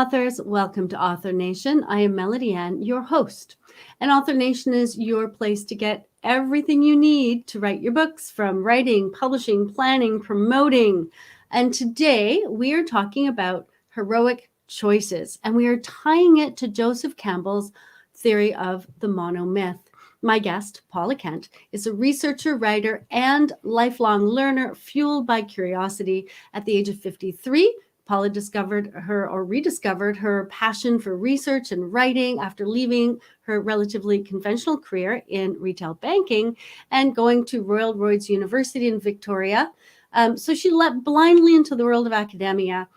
authors. Welcome to Author Nation. I am Melody Ann, your host. And Author Nation is your place to get everything you need to write your books, from writing, publishing, planning, promoting. And today we are talking about heroic choices, and we are tying it to Joseph Campbell's theory of the monomyth. My guest, Paula Kent, is a researcher, writer, and lifelong learner fueled by curiosity. At the age of 53, Paula rediscovered her passion for research and writing after leaving her relatively conventional career in retail banking and going to Royal Roads University in Victoria. So she leapt blindly into the world of academia.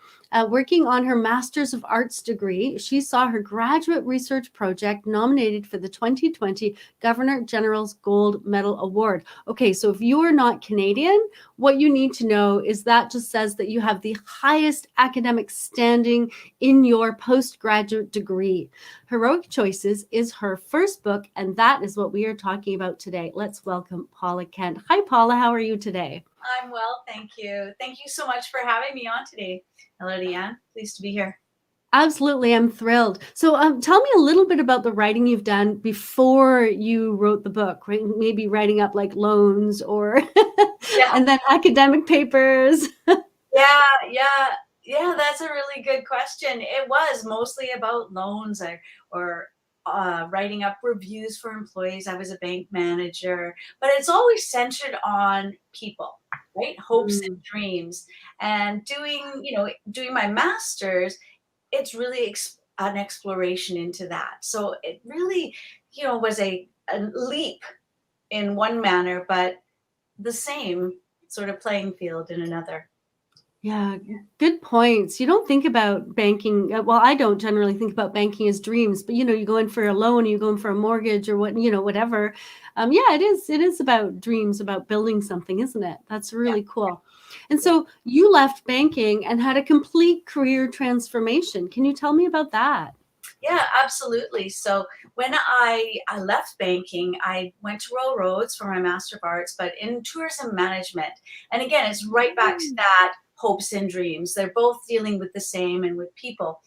Working on her Master's of Arts degree, she saw her graduate research project nominated for the 2020 Governor General's Gold Medal Award. Okay, so if you are not Canadian, what you need to know is that just says that you have the highest academic standing in your postgraduate degree. Heroic Choices is her first book, and that is what we are talking about today. Let's welcome Paula Kent. Hi, Paula. How are you today? I'm well, thank you. Thank you so much for having me on today, Melody Ann. Pleased to be here. Absolutely. I'm thrilled. So tell me a little bit about the writing you've done before you wrote the book, right? Maybe writing up like loans or and then academic papers. Yeah, that's a really good question. It was mostly about loans or writing up reviews for employees. I was a bank manager, but it's always centered on people, right? Hopes and dreams. And doing my master's, it's really an exploration into that. So it really, was a leap in one manner, but the same sort of playing field in another. Yeah, good points. You don't think about banking. Well, I don't generally think about banking as dreams, but you go in for a loan, you go in for a mortgage or whatever. Yeah, it is about dreams, about building something, isn't it? That's really cool. And so you left banking and had a complete career transformation. Can you tell me about that? Yeah, absolutely. So when I left banking, I went to Royal Roads for my Master of Arts, but in tourism management. And again, it's right back to that hopes and dreams. They're both dealing with the same and with people.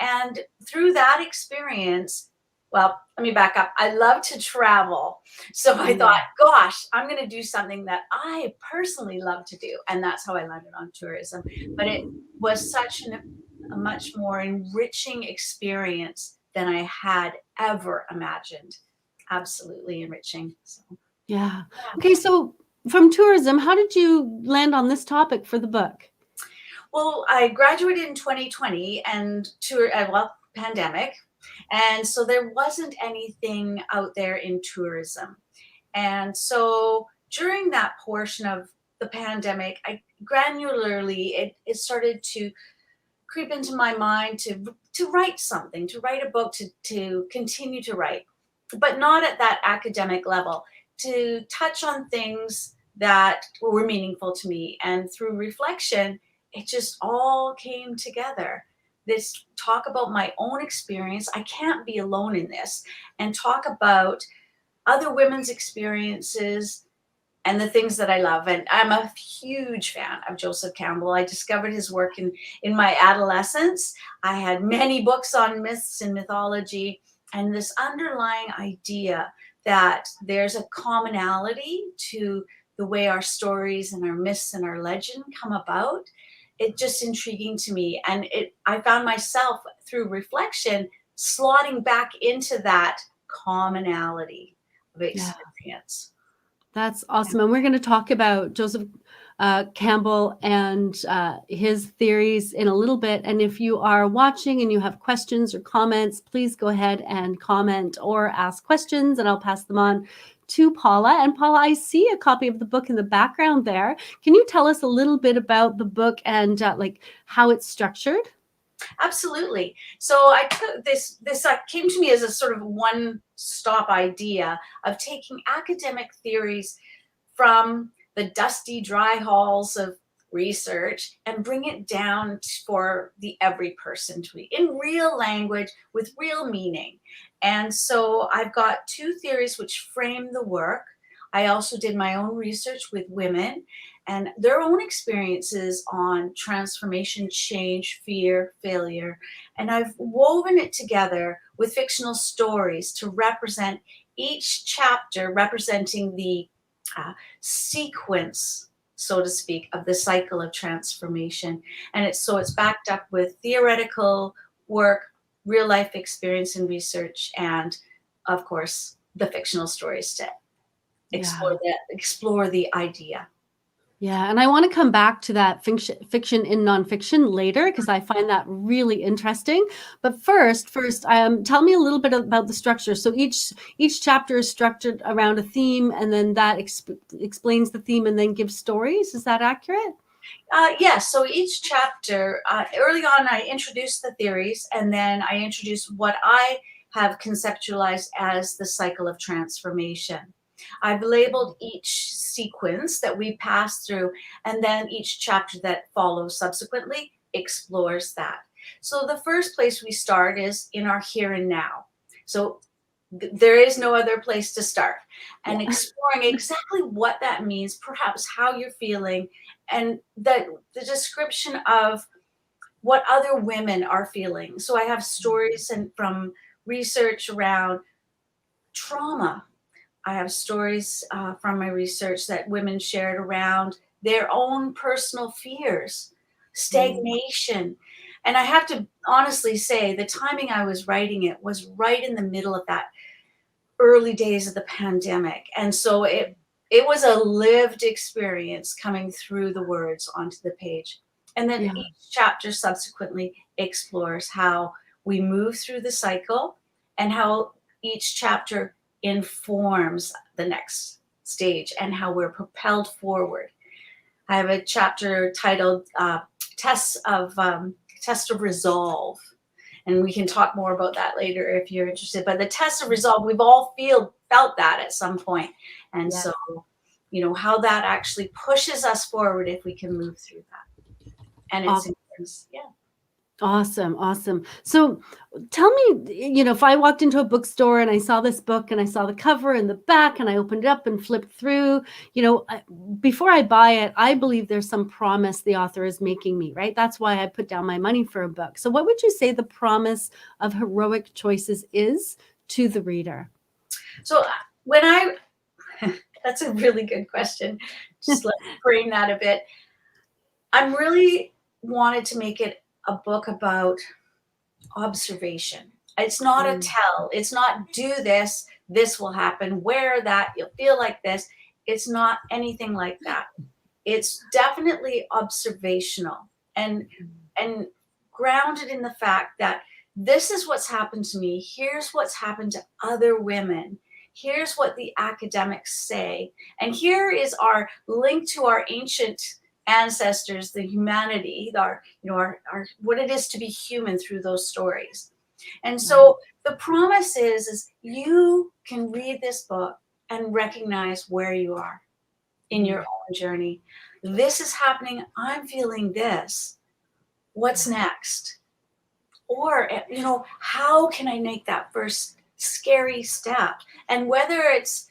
And through that experience, well, let me back up. I love to travel. So I thought, gosh, I'm going to do something that I personally love to do. And that's how I landed on tourism. But it was such a much more enriching experience than I had ever imagined. Absolutely enriching. So, yeah. Okay, so from tourism, how did you land on this topic for the book? Well, I graduated in 2020 and pandemic. And so there wasn't anything out there in tourism. And so during that portion of the pandemic, it started to creep into my mind to write something, to write a book, to continue to write, but not at that academic level, to touch on things that were meaningful to me. And through reflection, it just all came together. This talk about my own experience. I can't be alone in this, and talk about other women's experiences and the things that I love. And I'm a huge fan of Joseph Campbell. I discovered his work in my adolescence. I had many books on myths and mythology, and this underlying idea that there's a commonality to the way our stories and our myths and our legend come about. It's just intriguing to me. And I found myself through reflection slotting back into that commonality of experience. That's awesome. And we're going to talk about Joseph Campbell and his theories in a little bit. And if you are watching and you have questions or comments, please go ahead and comment or ask questions, and I'll pass them on to Paula. And Paula, I see a copy of the book in the background there. Can you tell us a little bit about the book and like how it's structured? Absolutely. So I took this came to me as a sort of one-stop idea of taking academic theories from the dusty, dry halls of research and bring it down for the every person to read in real language with real meaning. And so I've got two theories which frame the work. I also did my own research with women and their own experiences on transformation, change, fear, failure. And I've woven it together with fictional stories to represent each chapter representing the sequence, so to speak, of the cycle of transformation. And it's backed up with theoretical work, real life experience and research, and of course, the fictional stories to Yeah. explore the idea. Yeah, and I want to come back to that fiction in nonfiction later because I find that really interesting. But first, tell me a little bit about the structure. So each chapter is structured around a theme, and then that explains the theme, and then gives stories. Is that accurate? Yes, so each chapter, early on, I introduced the theories, and then I introduced what I have conceptualized as the cycle of transformation. I've labeled each sequence that we pass through, and then each chapter that follows subsequently explores that. So the first place we start is in our here and now. So there is no other place to start, and Yeah. exploring exactly what that means, perhaps how you're feeling, and the description of what other women are feeling. So I have stories and from research around trauma. I have stories from my research that women shared around their own personal fears, Mm. stagnation. And I have to honestly say, the timing I was writing it was right in the middle of that early days of the pandemic. And so it was a lived experience coming through the words onto the page. And then Yeah. each chapter subsequently explores how we move through the cycle and how each chapter informs the next stage and how we're propelled forward. I have a chapter titled Test of Resolve, and we can talk more about that later if you're interested. But the test of resolve, we've all felt that at some point, and Yeah. so how that actually pushes us forward if we can move through that, and it's Aw- important. Yeah. Awesome. Awesome. So tell me, if I walked into a bookstore and I saw this book and I saw the cover and the back and I opened it up and flipped through, before I buy it, I believe there's some promise the author is making me, right? That's why I put down my money for a book. So what would you say the promise of heroic choices is to the reader? So when I that's a really good question. Just let me frame that a bit. I'm really wanted to make it a book about observation. It's not a Mm. tell. It's not do this, this will happen, wear that, you'll feel like this. It's not anything like that. It's definitely observational and grounded in the fact that this is what's happened to me. Here's what's happened to other women. Here's what the academics say. And here is our link to our ancient ancestors, the humanity, our what it is to be human through those stories. And Right. so the promise is you can read this book and recognize where you are in your Mm. own journey. This is happening. I'm feeling this. What's next? Or, how can I make that first scary step? And whether it's,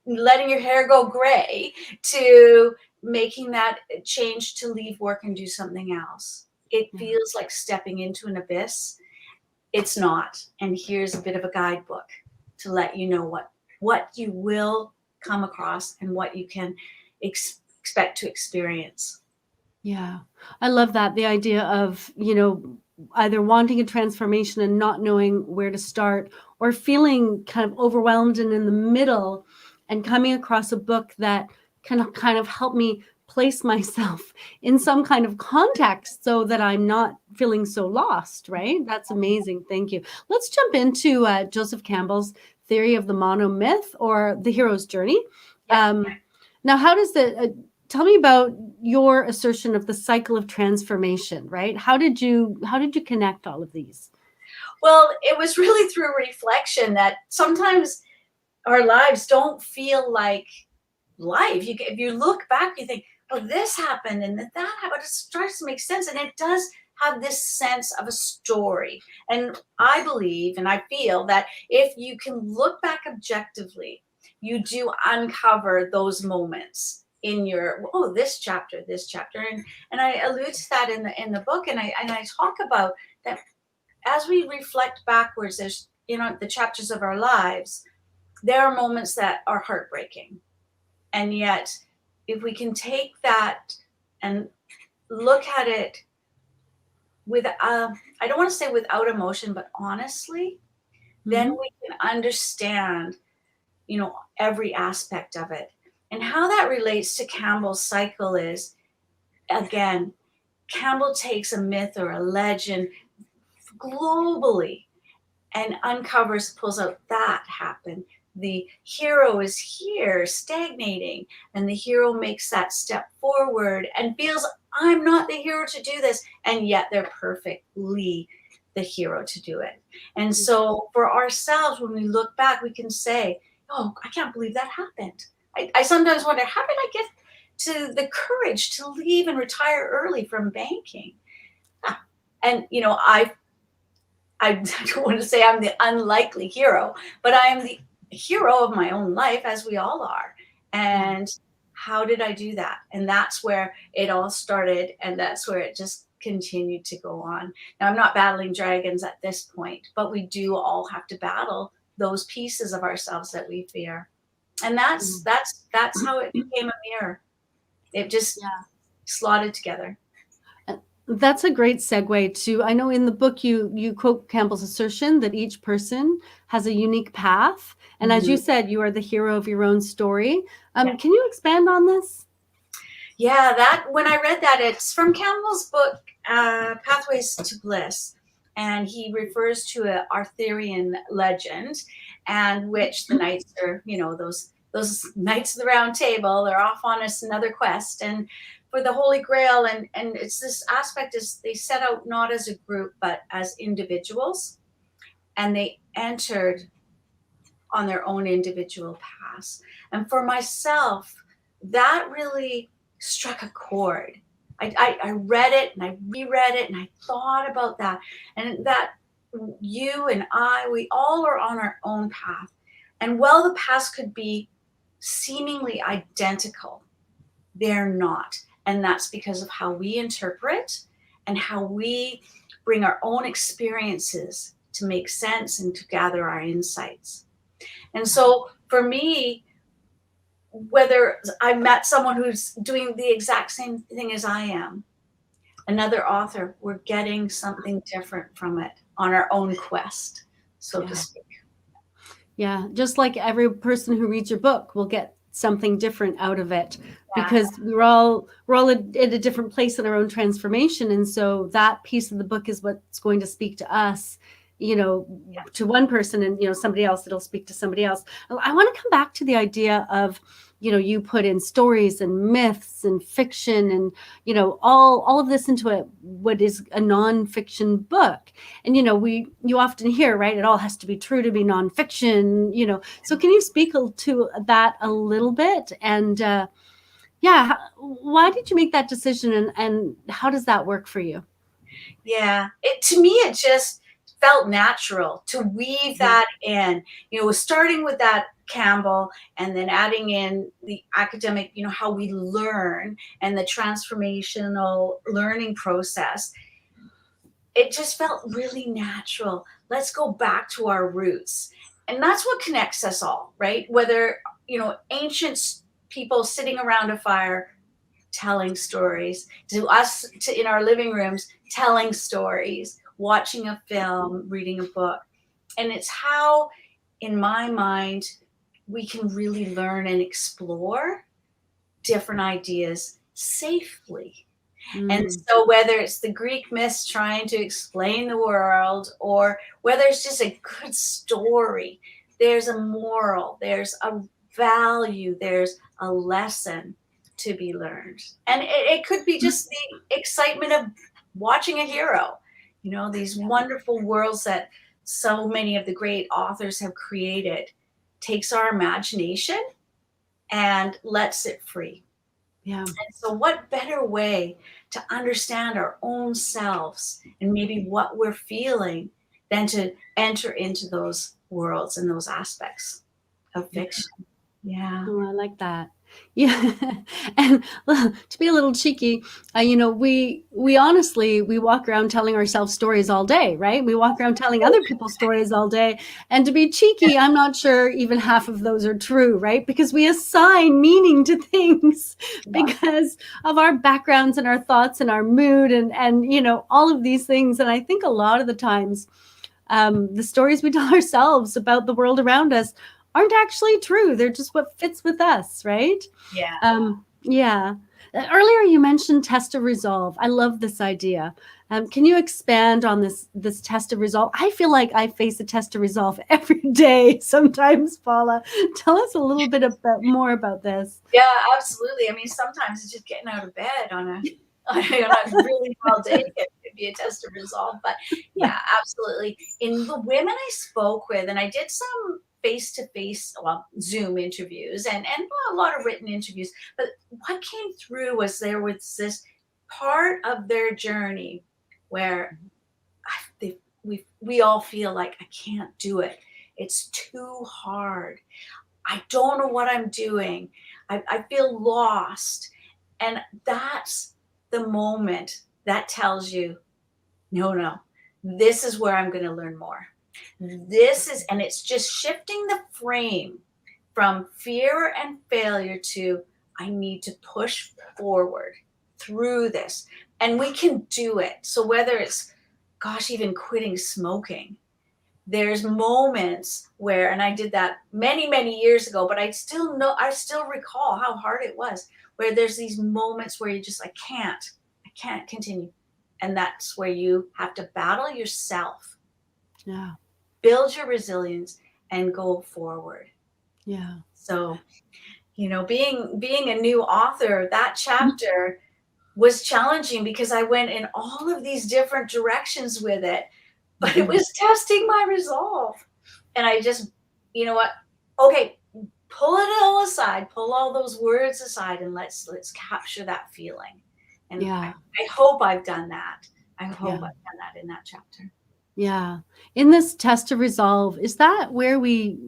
letting your hair go gray to making that change to leave work and do something else, it Yeah. feels like stepping into an abyss. It's not. And here's a bit of a guidebook to let you know what you will come across and what you can expect to experience. Yeah. I love that. The idea of, either wanting a transformation and not knowing where to start, or feeling kind of overwhelmed and in the middle, and coming across a book that kind of help me place myself in some kind of context so that I'm not feeling so lost, right? That's amazing. Thank you. Let's jump into Joseph Campbell's theory of the monomyth, or the hero's journey. Yeah. Now, tell me about your assertion of the cycle of transformation, right? How did you connect all of these? Well, it was really through reflection that sometimes our lives don't feel like life. If you look back, you think, oh, this happened and that happened. It starts to make sense. And it does have this sense of a story. And I believe and I feel that if you can look back objectively, you do uncover those moments in your, oh, this chapter, and I allude to that in the book, and I talk about that as we reflect backwards, there's, the chapters of our lives, there are moments that are heartbreaking. And yet, if we can take that and look at it with, I don't want to say without emotion, but honestly, then we can understand, every aspect of it. And how that relates to Campbell's cycle is, again, Campbell takes a myth or a legend globally and uncovers, pulls out that happened. The hero is here stagnating, and the hero makes that step forward and feels, I'm not the hero to do this, and yet they're perfectly the hero to do it. And so for ourselves, when we look back, we can say, oh, I can't believe that happened. I sometimes wonder, how did I get to the courage to leave and retire early from banking? And I don't want to say I'm the unlikely hero, but I am the hero of my own life, as we all are. And how did I do that? And that's where it all started, and that's where it just continued to go on. Now, I'm not battling dragons at this point, but we do all have to battle those pieces of ourselves that we fear. And that's how it became a mirror. It just slotted together. That's a great segue to, I know in the book you quote Campbell's assertion that each person has a unique path. And as you said, you are the hero of your own story. Can you expand on this? Yeah, that when I read that, it's from Campbell's book, Pathways to Bliss. And he refers to a Arthurian legend, and which the knights are, those knights of the round table, they're off on another quest. And for the Holy Grail, and it's this aspect is they set out not as a group but as individuals, and they entered on their own individual paths. And for myself, that really struck a chord. I read it and I reread it and I thought about that, and that you and we all are on our own path. And while the paths could be seemingly identical, they're not. And that's because of how we interpret and how we bring our own experiences to make sense and to gather our insights. And so for me, whether I met someone who's doing the exact same thing as I am, another author, we're getting something different from it on our own quest, so to speak. Yeah, just like every person who reads your book will get something different out of it, because we're all at a different place in our own transformation. And so that piece of the book is what's going to speak to us, to one person, and, somebody else, it'll speak to somebody else. I want to come back to the idea of, you put in stories and myths and fiction and, all of this into what is a nonfiction book. And, you often hear, right, it all has to be true to be nonfiction, so can you speak to that a little bit? And why did you make that decision, and how does that work for you? Yeah, to me, it just felt natural to weave that in, starting with that Campbell and then adding in the academic, how we learn and the transformational learning process. It just felt really natural. Let's go back to our roots. And that's what connects us all, right? Whether, ancient people sitting around a fire telling stories, to us in our living rooms telling stories, watching a film, reading a book. And it's how, in my mind, we can really learn and explore different ideas safely. And so whether it's the Greek myths trying to explain the world, or whether it's just a good story, there's a moral, there's a value, there's a lesson to be learned. And it could be just the excitement of watching a hero, these wonderful worlds that so many of the great authors have created, takes our imagination and lets it free. Yeah. And so what better way to understand our own selves and maybe what we're feeling than to enter into those worlds and those aspects of fiction. Yeah. Oh, I like that. Yeah. And well, to be a little cheeky, we honestly, we walk around telling ourselves stories all day, right? We walk around telling other people's stories all day. And to be cheeky, I'm not sure even half of those are true, right? Because we assign meaning to things Yeah. because of our backgrounds and our thoughts and our mood and all of these things. And I think a lot of the times, the stories we tell ourselves about the world around us aren't actually true. They're just what fits with us, right? Yeah. Yeah. Earlier you mentioned test of resolve. I love this idea. Can you expand on this test of resolve? I feel like I face a test of resolve every day sometimes, Paula. Tell us a little bit more about this. Yeah, absolutely. I mean, sometimes it's just getting out of bed on a on a really dull day could be a test of resolve. But yeah, absolutely. In the women I spoke with, and I did some face-to-face, well, Zoom interviews and a lot of written interviews. But what came through was there was this part of their journey where we all feel like I can't do it. It's too hard. I don't know what I'm doing. I feel lost. And that's the moment that tells you, no, no, this is where I'm going to learn more. And it's just shifting the frame from fear and failure to, I need to push forward through this. And we can do it. So whether it's, gosh, even quitting smoking, there's moments where, and I did that many, many years ago, but I still recall how hard it was, where there's these moments where you just, I can't continue. And that's where you have to battle yourself, Yeah. build your resilience, and go forward. Yeah. So, being a new author, that chapter was challenging because I went in all of these different directions with it, but it was testing my resolve. And I just, you know what? Okay, pull it all aside, pull all those words aside, and let's capture that feeling. And Yeah. I hope I've done that. I hope Yeah. I've done that in that chapter. Yeah. In this test of resolve, is that where we,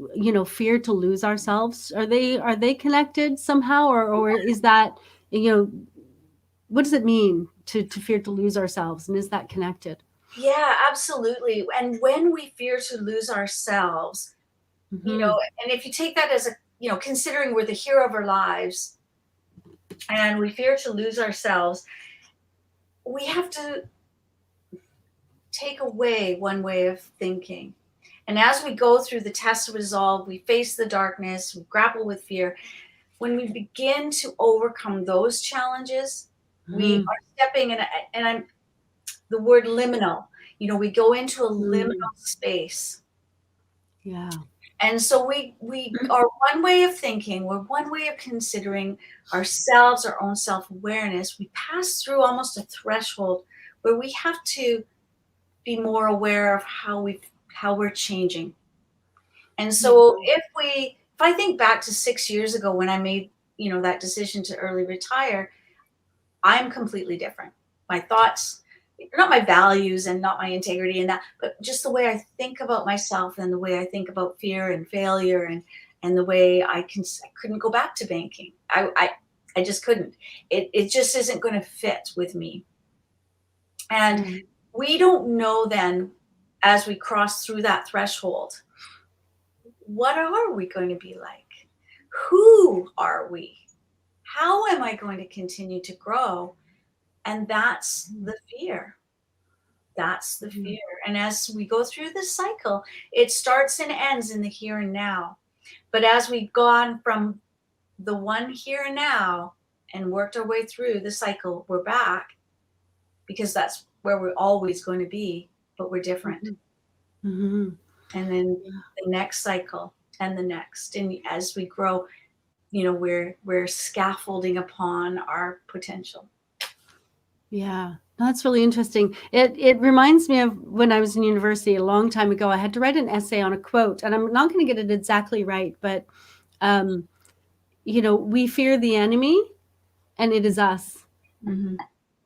fear to lose ourselves? Are they connected somehow, or is that, you know, what does it mean to fear to lose ourselves, and is that connected? Yeah, absolutely. And when we fear to lose ourselves, Mm-hmm. and if you take that as considering we're the hero of our lives and we fear to lose ourselves, we have to take away one way of thinking. And as we go through the test of resolve, we face the darkness, we grapple with fear. When we begin to overcome those challenges, we Mm-hmm. are stepping in, and I'm the word liminal. We go into a liminal space. Yeah. And so we are one way of thinking, we're one way of considering ourselves, our own self-awareness. We pass through almost a threshold where we have to be more aware of how we're changing. And so if I think back to 6 years ago when I made, that decision to early retire, I'm completely different. My thoughts, not my values and not my integrity and that, but just the way I think about myself and the way I think about fear and failure and the way I couldn't go back to banking. I just couldn't. It just isn't going to fit with me. And Right. we don't know then, as we cross through that threshold, what are we going to be like? Who are we? How am I going to continue to grow? And that's the fear. That's the Mhm. fear. And as we go through this cycle, it starts and ends in the here and now. But as we've gone from the one here and now and worked our way through the cycle, we're back because that's where we're always going to be, but we're different. Mm-hmm. And then Yeah. the next cycle and the next. And as we grow, we're scaffolding upon our potential. Yeah, that's really interesting. It reminds me of when I was in university a long time ago. I had to write an essay on a quote, and I'm not going to get it exactly right, but we fear the enemy, and it is us. Mhm.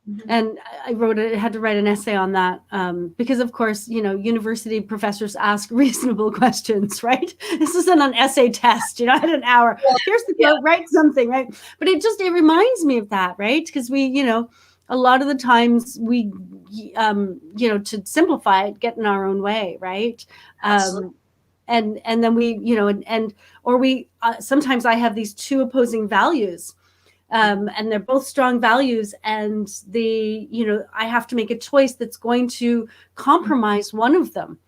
Mhm. And I had to write an essay on that because, of course, university professors ask reasonable questions, right? This isn't an essay test. I had an hour. Here's the Yeah. quote, write something, right? But it reminds me of that, right? Because a lot of the times we, to simplify it, get in our own way, right? Absolutely. And then we, or we, sometimes I have these two opposing values. And they're both strong values, and I have to make a choice that's going to compromise one of them,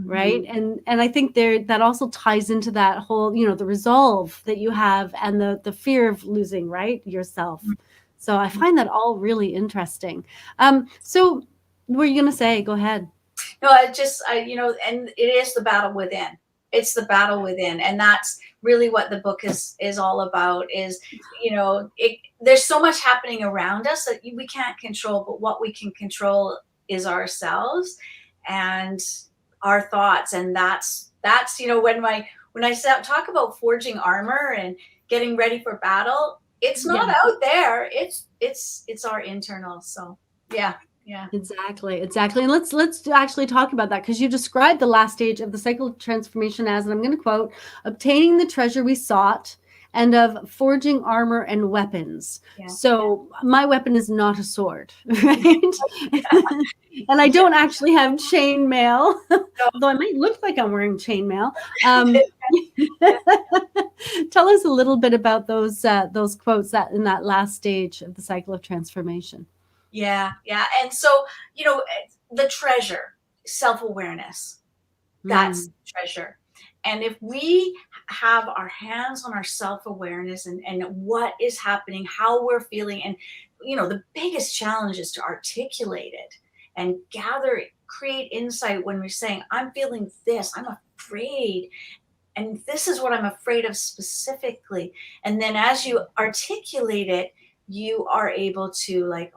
right? And I think that also ties into that whole, the resolve that you have, and the fear of losing, right, yourself. So I find that all really interesting. So what were you going to say? Go ahead. No, and it is the battle within. It's the battle within, and that's really what the book is all about. There's so much happening around us that we can't control, but what we can control is ourselves and our thoughts. And that's when I talk about forging armor and getting ready for battle, it's not out there. It's our internal. So yeah. Yeah. Exactly. And let's actually talk about that, because you described the last stage of the cycle of transformation as, and I'm going to quote, obtaining the treasure we sought, and of forging armor and weapons. Yeah. So my weapon is not a sword, right? And I don't actually have chainmail, although I might look like I'm wearing chainmail. Tell us a little bit about those quotes that in that last stage of the cycle of transformation. Yeah. And so, the treasure, self-awareness, that's the treasure. And if we have our hands on our self-awareness and what is happening, how we're feeling, and, the biggest challenge is to articulate it and create insight when we're saying, I'm feeling this, I'm afraid, and this is what I'm afraid of specifically. And then as you articulate it, you are able to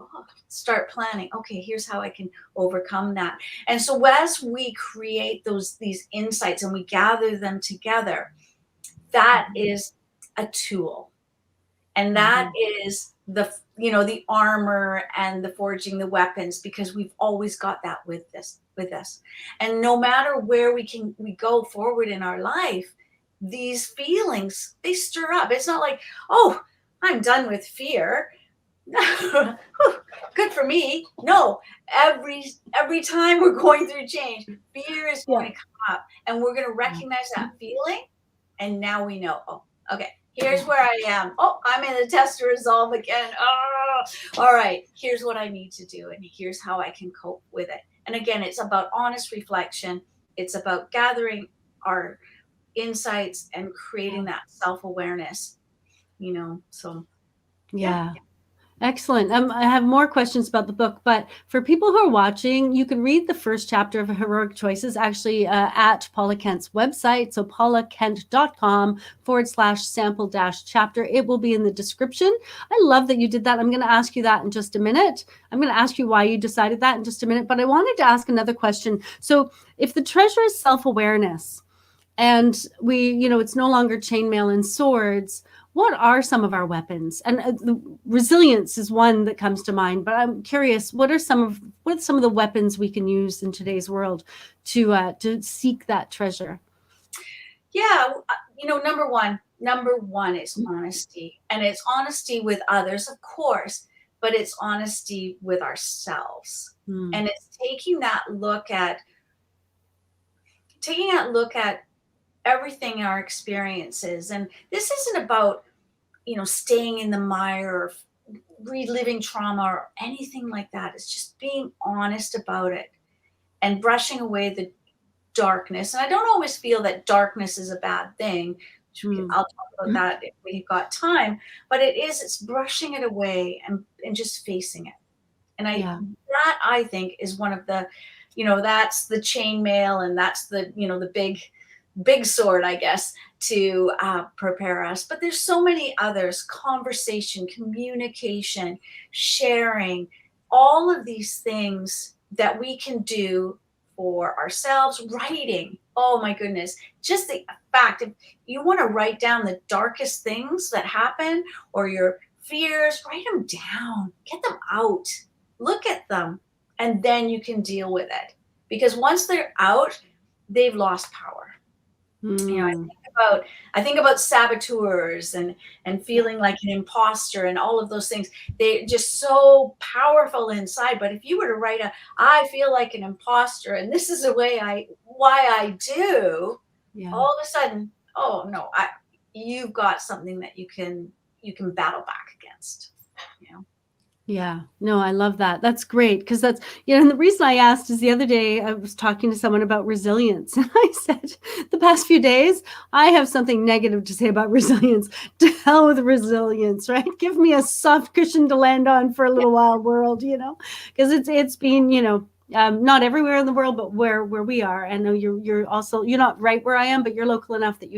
start planning. Okay, here's how I can overcome that. And so as we create these insights and we gather them together, that is a tool. And that is the armor and the forging the weapons, because we've always got that with us. And no matter where we go forward in our life, these feelings, they stir up. It's not like, oh, I'm done with fear. Good for me. No, every time we're going through change, fear is going to come up, and we're going to recognize that feeling. And now we know, oh, okay, here's where I am. Oh, I'm in the test to resolve again. Oh, all right, here's what I need to do, and here's how I can cope with it. And again, it's about honest reflection. It's about gathering our insights and creating that self-awareness, so. Yeah. Excellent. I have more questions about the book, but for people who are watching, you can read the first chapter of Heroic Choices actually at Paula Kent's website. So paulakent.com/sample-chapter. It will be in the description. I love that you did that. I'm going to ask you that in just a minute. I'm going to ask you why you decided that in just a minute, but I wanted to ask another question. So if the treasure is self-awareness, and it's no longer chainmail and swords, what are some of our weapons? And the resilience is one that comes to mind, but I'm curious, what are some of the weapons we can use in today's world to seek that treasure? Yeah, number one is honesty, and it's honesty with others, of course, but it's honesty with ourselves. And it's taking that look at everything, our experiences. And this isn't about, staying in the mire or reliving trauma or anything like that. It's just being honest about it and brushing away the darkness. And I don't always feel that darkness is a bad thing. I'll talk about that if we've got time, but it's brushing it away and just facing it. And that I think is one of the, that's the chainmail, and that's the big sword, I guess, to prepare us. But there's so many others: conversation, communication, sharing, all of these things that we can do for ourselves. Writing, oh my goodness, just the fact, if you want to write down the darkest things that happen or your fears, write them down, get them out. look at them, and then you can deal with it. Because once they're out, they've lost power. You know, Mm. I think about saboteurs and feeling like an imposter and all of those things. They're just so powerful inside. But if you were to write I feel like an imposter, and this is the way why I do, Yeah. all of a sudden, oh no, you've got something that you can battle back against. You know? Yeah, no, I love that. That's great because that's, and the reason I asked is the other day I was talking to someone about resilience. And I said, the past few days, I have something negative to say about resilience. To hell with resilience, right? Give me a soft cushion to land on for a little while, world, because it's been, not everywhere in the world, but where we are. I know you're also, you're not right where I am, but you're local enough that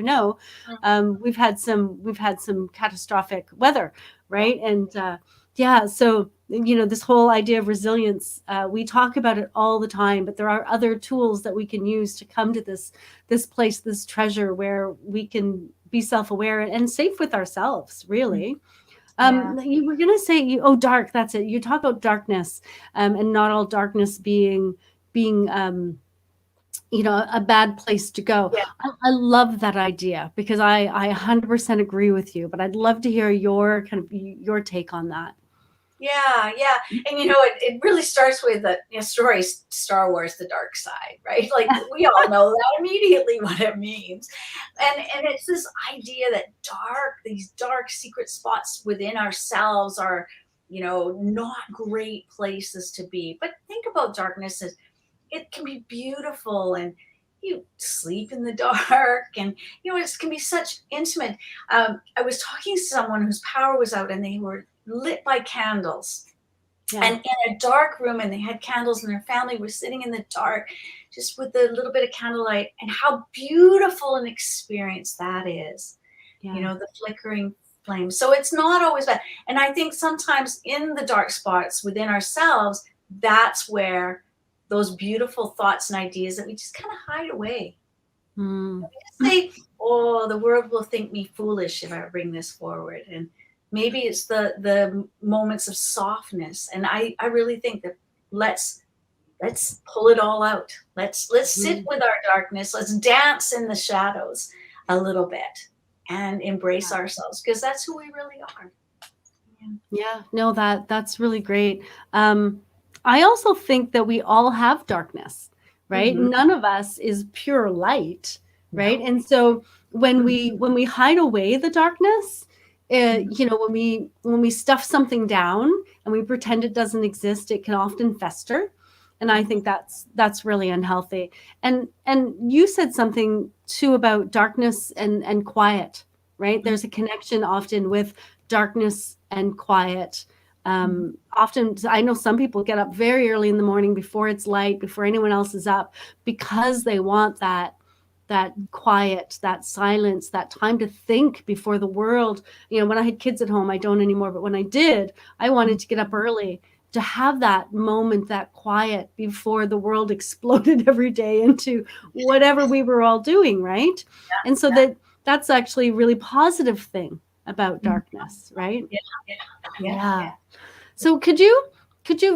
we've had some catastrophic weather, right? And yeah, so this whole idea of resilience, we talk about it all the time, but there are other tools that we can use to come to this place, this treasure where we can be self-aware and safe with ourselves, really. You were gonna say dark, that's it. You talk about darkness, and not all darkness being a bad place to go. Yeah. I love that idea because I 100% agree with you, but I'd love to hear your take on that. Yeah, yeah. And it really starts with the story Star Wars, the dark side, right? Like we all know that immediately what it means. And it's this idea that these dark secret spots within ourselves are, not great places to be. But think about darkness as it can be beautiful, and you sleep in the dark, and it can be such intimate. I was talking to someone whose power was out and they were lit by candles, Yeah. and in a dark room, and they had candles, and their family was sitting in the dark just with a little bit of candlelight, and how beautiful an experience that is. Yeah. The flickering flame. So it's not always bad. And I think sometimes in the dark spots within ourselves, that's where those beautiful thoughts and ideas that we just kind of hide away. Mm. We just say, oh, the world will think me foolish if I bring this forward. And maybe it's the moments of softness. And I really think that let's pull it all out. Let's sit with our darkness. Let's dance in the shadows a little bit and embrace ourselves, because that's who we really are. Yeah, no, that's really great. I also think that we all have darkness, right? Mhm. None of us is pure light, right? No. And so when we hide away the darkness, when we stuff something down and we pretend it doesn't exist, it can often fester. And I think that's really unhealthy. And you said something too about darkness and quiet, right? There's a connection often with darkness and quiet. Often, I know some people get up very early in the morning before it's light, before anyone else is up, because they want that quiet, that silence, that time to think before the world. When I had kids at home, I don't anymore, but when I did, I wanted to get up early to have that moment, that quiet before the world exploded every day into whatever we were all doing, right? And so that's actually a really positive thing about darkness, right? Yeah. So could you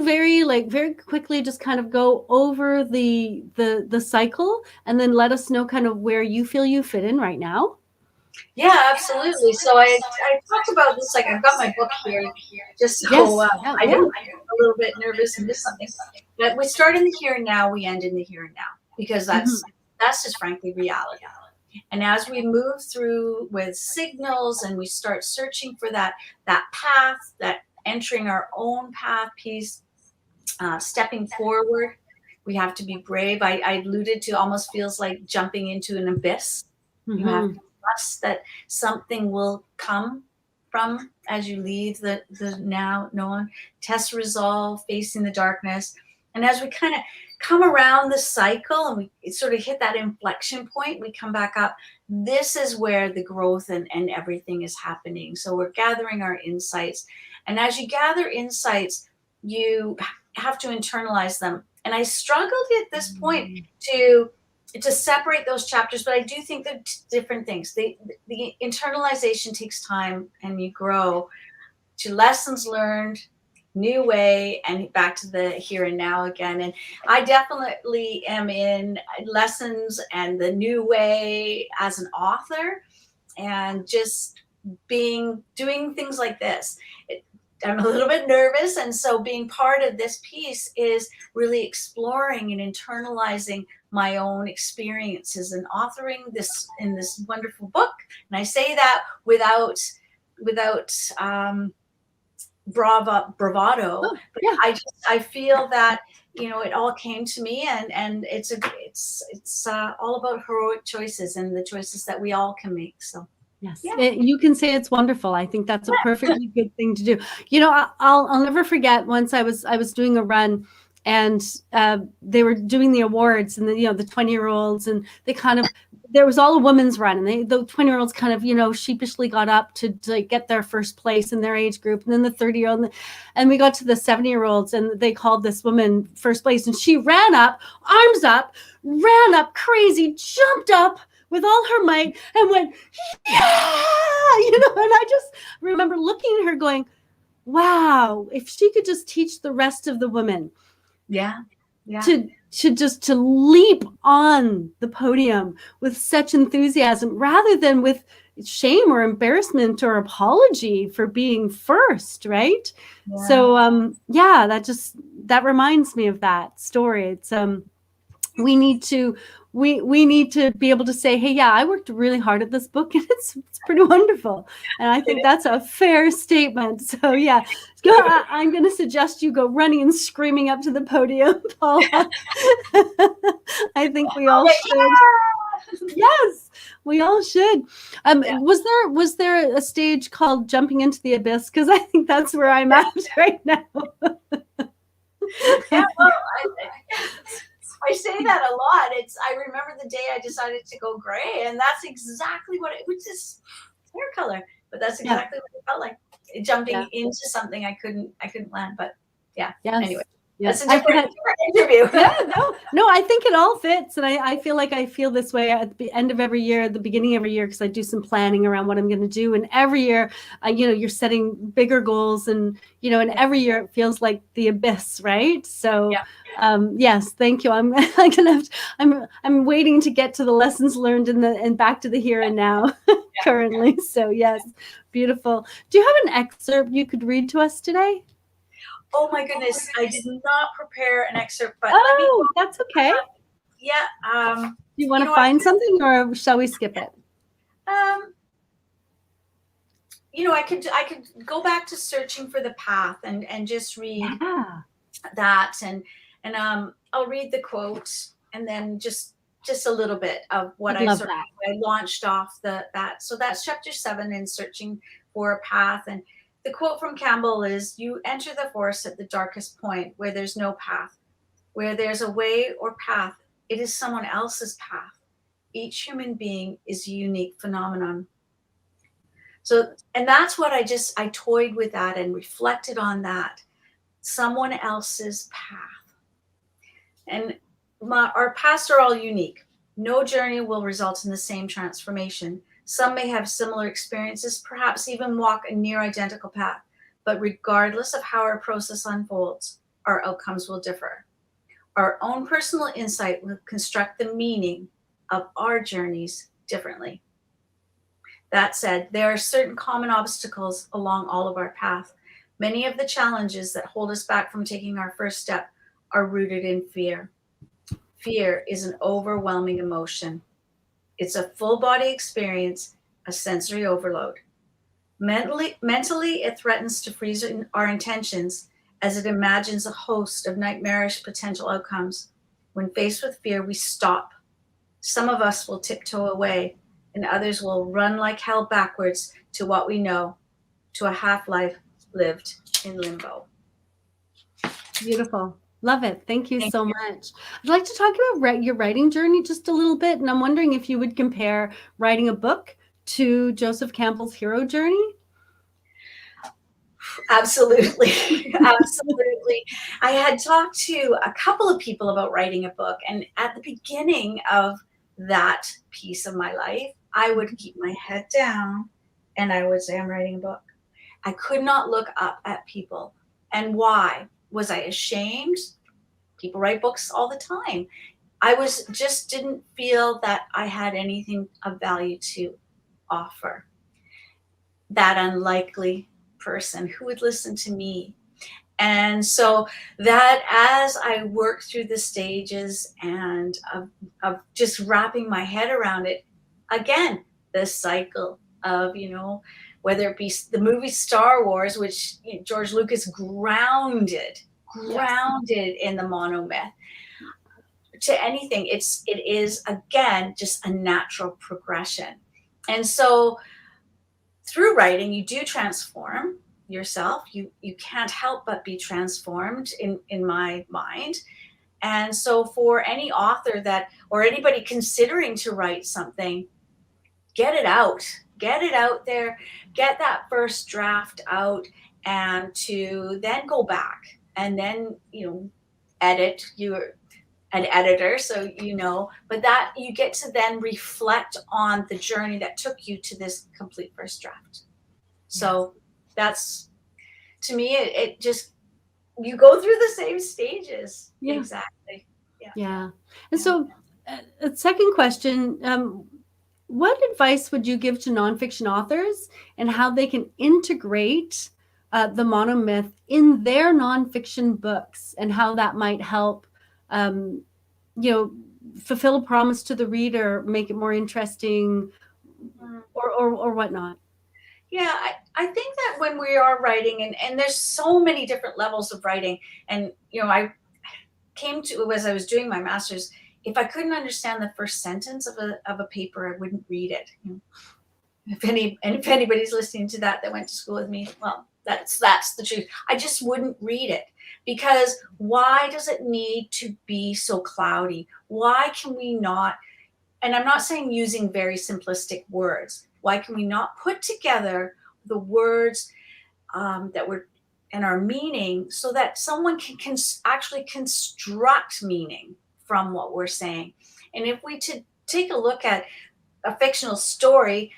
very quickly just kind of go over the cycle and then let us know kind of where you feel you fit in right now? Yeah, absolutely. So I talked about this, like I've got my book here, just so Yes. I don't get a little bit nervous and miss something. But we start in the here and now, we end in the here and now, because that's just frankly reality. And as we move through with signals and we start searching for that path, that entering our own path piece, stepping forward, we have to be brave. I alluded to almost feels like jumping into an abyss. You have to trust that something will come from as you leave the now known. Test resolve, facing the darkness. And as we kind of come around the cycle and we sort of hit that inflection point, we come back up. This is where the growth and everything is happening. So we're gathering our insights. And as you gather insights, you have to internalize them. And I struggled at this point to separate those chapters, but I do think they're different things. The internalization takes time, and you grow to lessons learned, new way, and back to the here and now again. And I definitely am in lessons and the new way as an author, and just doing things like this. I'm a little bit nervous, and so being part of this piece is really exploring and internalizing my own experiences and authoring this in this wonderful book. And I say that without bravado, Oh, but yeah. I feel that, it all came to me, and it's all about heroic choices and the choices that we all can make. So Yes, yeah. you can say it's wonderful. I think that's a perfectly good thing to do. I'll never forget once I was doing a run, and they were doing the awards, and the 20-year-olds, and there was all a women's run, and the 20-year-olds kind of sheepishly got up to like get their first place in their age group, and then the 30-year-old, and we got to the 70-year-olds, and they called this woman first place, and she ran up, arms up, ran up crazy, jumped up with all her might, and went, yeah, and I just remember looking at her going, wow, if she could just teach the rest of the women Yeah. to leap on the podium with such enthusiasm rather than with shame or embarrassment or apology for being first, right? Yeah. So that reminds me of that story. It's we need to be able to say, hey, yeah, I worked really hard at this book, and it's pretty wonderful. And I think that's a fair statement. So yeah, I'm going to suggest you go running and screaming up to the podium, Paula. I think we all should. Yes, we all should. Was there a stage called jumping into the abyss? Because I think that's where I'm at right now. Yeah, well, I say that a lot. I remember the day I decided to go gray, and that's exactly what which is hair color, but that's exactly what it felt like, jumping into something I couldn't land. But yeah, anyway. Yes. That's a different interview. Yeah, no, I think it all fits. And I feel like I feel this way at the end of every year, at the beginning of every year, because I do some planning around what I'm going to do. And every year, you're setting bigger goals, and every year it feels like the abyss, right? So, yes, thank you. I'm I'm waiting to get to the lessons learned and back to the here and now currently. So yes, beautiful. Do you have an excerpt you could read to us today? Oh my goodness, I did not prepare an excerpt, but that's okay. Yeah. Do you want to find something, or shall we skip it? I could go back to Searching for the Path and just read that, and I'll read the quote, and then just a little bit of what I launched off that. So that's chapter 7 in Searching for a Path. And the quote from Campbell is, "You enter the forest at the darkest point where there's no path. Where there's a way or path, it is someone else's path. Each human being is a unique phenomenon." So, and that's what I toyed with that and reflected on that. Someone else's path. And our paths are all unique. No journey will result in the same transformation. Some may have similar experiences, perhaps even walk a near identical path. But regardless of how our process unfolds, our outcomes will differ. Our own personal insight will construct the meaning of our journeys differently. That said, there are certain common obstacles along all of our path. Many of the challenges that hold us back from taking our first step are rooted in fear. Fear is an overwhelming emotion. It's a full body experience, a sensory overload. Mentally, it threatens to freeze our intentions as it imagines a host of nightmarish potential outcomes. When faced with fear, we stop. Some of us will tiptoe away, and others will run like hell backwards to what we know, to a half-life lived in limbo. Beautiful. Love it. Thank you so much. I'd like to talk about your writing journey just a little bit, and I'm wondering if you would compare writing a book to Joseph Campbell's hero journey. Absolutely. Absolutely. I had talked to a couple of people about writing a book, and at the beginning of that piece of my life, I would keep my head down and I would say, I'm writing a book. I could not look up at people And why? Was I ashamed? People write books all the time. I just didn't feel that I had anything of value to offer. That unlikely person who would listen to me. And so that as I worked through the stages and of just wrapping my head around it, again, the cycle of, whether it be the movie Star Wars, which George Lucas grounded in the monomyth, to anything, it is again just a natural progression. And so through writing, you do transform yourself. You can't help but be transformed in my mind. And so for any author or anybody considering to write something, get it out there, get that first draft out, and to then go back and then edit. You're an editor, so but that you get to then reflect on the journey that took you to this complete first draft. So that's, to me, it just, you go through the same stages. Yeah. Exactly. Yeah. And so second question, what advice would you give to nonfiction authors and how they can integrate the monomyth in their nonfiction books, and how that might help, fulfill a promise to the reader, make it more interesting, or whatnot? Yeah, I think that when we are writing, and there's so many different levels of writing, and I came to, as I was doing my master's, if I couldn't understand the first sentence of a paper, I wouldn't read it. If anybody's listening to that went to school with me, well, that's the truth. I just wouldn't read it, because why does it need to be so cloudy? Why can we not, and I'm not saying using very simplistic words, why can we not put together the words that were and our meaning, so that someone can actually construct meaning from what we're saying? And if we take a look at a fictional story,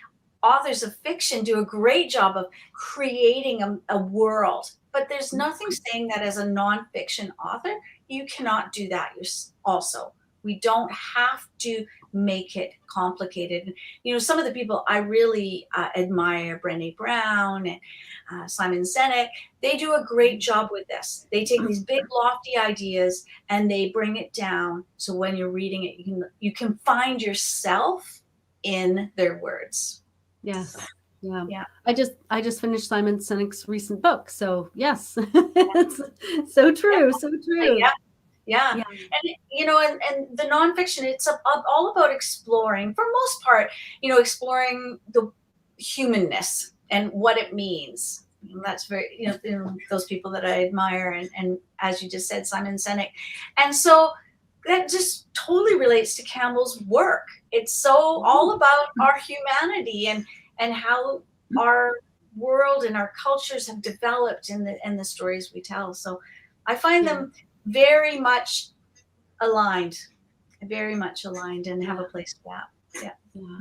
authors of fiction do a great job of creating a world, but there's nothing saying that as a nonfiction author you cannot do that also. We don't have to make it complicated. Some of the people I really admire, Brené Brown and Simon Sinek, they do a great job with this. They take these big lofty ideas and they bring it down, so when you're reading it, you can find yourself in their words. Yes. So, yeah. I just finished Simon Sinek's recent book, so yes. It's so true. So true. Yeah. And the nonfiction, it's all about exploring, for most part, exploring the humanness and what it means. That's very, those people that I admire, and as you just said, Simon Sinek. And so that just totally relates to Campbell's work. It's so all about our humanity and how our world and our cultures have developed in the stories we tell. So I find them very much aligned, and have a place for that. Yeah.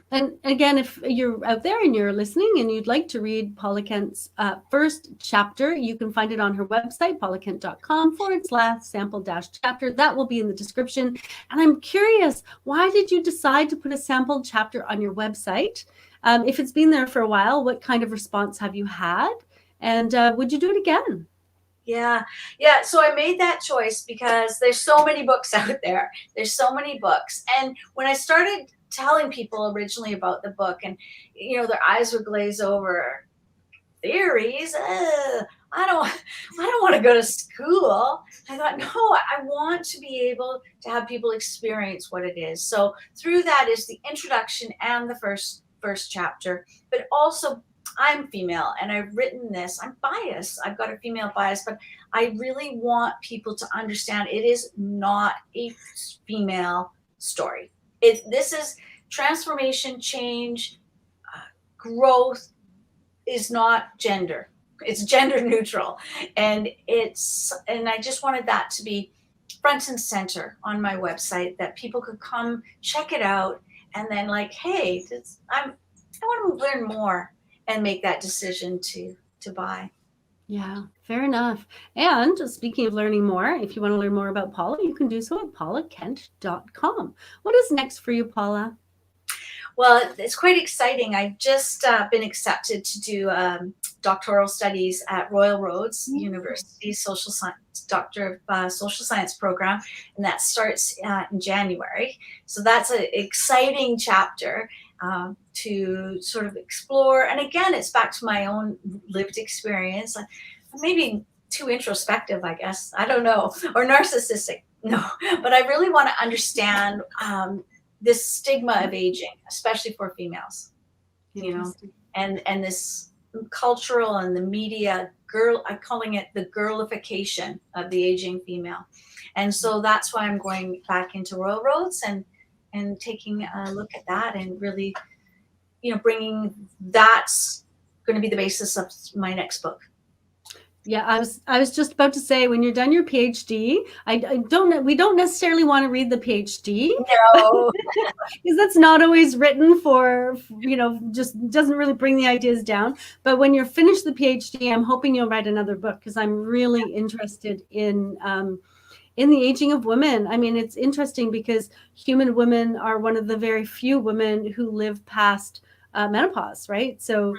And again, if you're out there and you're listening and you'd like to read Paula Kent's first chapter, you can find it on her website, paulakent.com/sample-chapter. That will be in the description. And I'm curious, why did you decide to put a sample chapter on your website? If it's been there for a while, what kind of response have you had? And would you do it again? Yeah. So I made that choice because there's so many books out there. There's so many books. And when I started telling people originally about the book, and their eyes would glaze over, theories, I don't want to go to school. I thought, no, I want to be able to have people experience what it is. So through that is the introduction and the first chapter, but also I'm female and I've written this. I'm biased. I've got a female bias, but I really want people to understand it is not a female story. This is transformation, change, growth is not gender. It's gender neutral. And I just wanted that to be front and center on my website, that people could come check it out and then hey, I want to learn more and make that decision to buy. Yeah, fair enough. And speaking of learning more, if you want to learn more about Paula, you can do so at paulakent.com. What is next for you, Paula? Well, it's quite exciting. I've just been accepted to do doctoral studies at Royal Roads University, social science, Doctor of Social Science program, and that starts in January. So that's an exciting chapter to sort of explore. And again, it's back to my own lived experience. Maybe too introspective, I guess. I don't know, or narcissistic. No, but I really want to understand this stigma of aging, especially for females, you know, and this cultural and the media I'm calling it the girlification of the aging female. And so that's why I'm going back into Royal Roads and taking a look at that and really, bringing that's going to be the basis of my next book. Yeah, I was just about to say, when you're done your PhD, we don't necessarily want to read the PhD. No. Because that's not always written for, just doesn't really bring the ideas down. But when you're finished the PhD, I'm hoping you'll write another book, because I'm really interested in the aging of women. I mean, it's interesting because human women are one of the very few women who live past menopause, right? So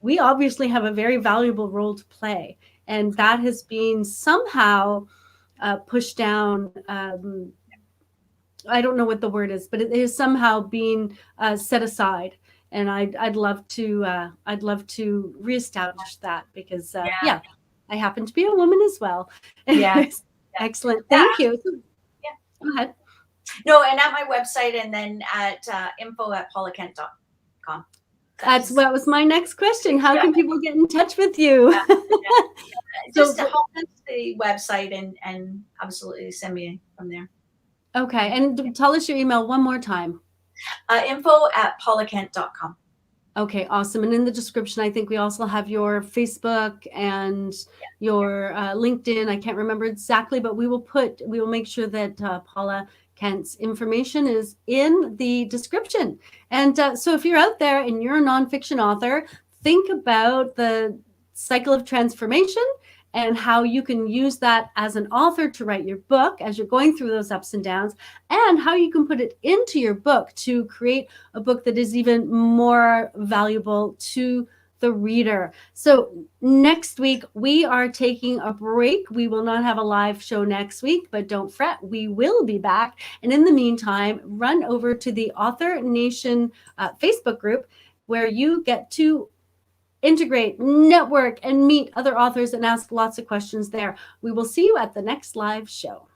we obviously have a very valuable role to play, and that has been somehow pushed down. I don't know what the word is, but it is somehow being set aside. And I'd love to reestablish that, because yeah, I happen to be a woman as well. Yeah. Excellent. Thank you. Yeah. Go ahead. No, and at my website, and then at info@paulakent.com. That was my next question. How can people get in touch with you? Just hop into the website and absolutely send me from there. Okay, and tell us your email one more time. Info@paulakent.com. Okay, awesome. And in the description, I think we also have your Facebook and your LinkedIn. I can't remember exactly, but we will make sure that Paula Kent's information is in the description. And so if you're out there and you're a nonfiction author, think about the cycle of transformation and how you can use that as an author to write your book as you're going through those ups and downs, and how you can put it into your book to create a book that is even more valuable to the reader. So next week, we are taking a break. We will not have a live show next week, but don't fret, we will be back. And in the meantime, run over to the Author Nation Facebook group, where you get to integrate, network, and meet other authors and ask lots of questions there. We will see you at the next live show.